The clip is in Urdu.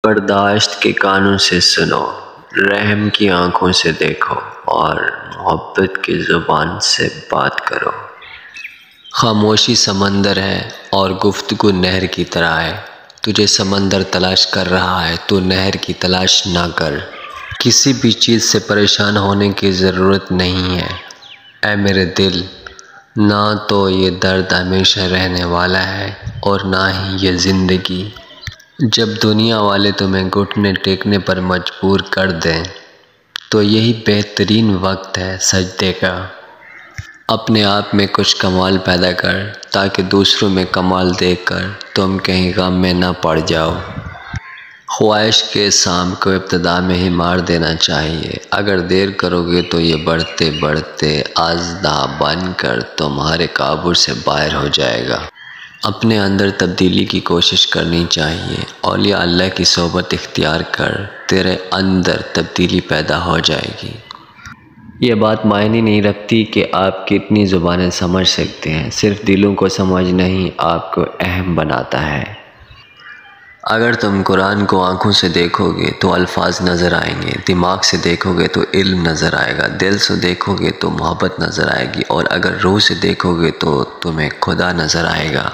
برداشت کے کانوں سے سنو، رحم کی آنکھوں سے دیکھو اور محبت کی زبان سے بات کرو۔ خاموشی سمندر ہے اور گفتگو نہر کی طرح ہے۔ تجھے سمندر تلاش کر رہا ہے، تو نہر کی تلاش نہ کر۔ کسی بھی چیز سے پریشان ہونے کی ضرورت نہیں ہے اے میرے دل، نہ تو یہ درد ہمیشہ رہنے والا ہے اور نہ ہی یہ زندگی۔ جب دنیا والے تمہیں گھٹنے ٹیکنے پر مجبور کر دیں تو یہی بہترین وقت ہے سجدے کا۔ اپنے آپ میں کچھ کمال پیدا کر تاکہ دوسروں میں کمال دیکھ کر تم کہیں غم میں نہ پڑ جاؤ۔ خواہش کے سام کو ابتدا میں ہی مار دینا چاہیے، اگر دیر کرو گے تو یہ بڑھتے بڑھتے اژدہا بن کر تمہارے قابو سے باہر ہو جائے گا۔ اپنے اندر تبدیلی کی کوشش کرنی چاہیے، اولیاء اللہ کی صحبت اختیار کر، تیرے اندر تبدیلی پیدا ہو جائے گی۔ یہ بات معنی نہیں رکھتی کہ آپ کتنی زبانیں سمجھ سکتے ہیں، صرف دلوں کو سمجھنا ہی آپ کو اہم بناتا ہے۔ اگر تم قرآن کو آنکھوں سے دیکھو گے تو الفاظ نظر آئیں گے، دماغ سے دیکھو گے تو علم نظر آئے گا، دل سے دیکھو گے تو محبت نظر آئے گی، اور اگر روح سے دیکھو گے تو تمہیں خدا نظر آئے گا۔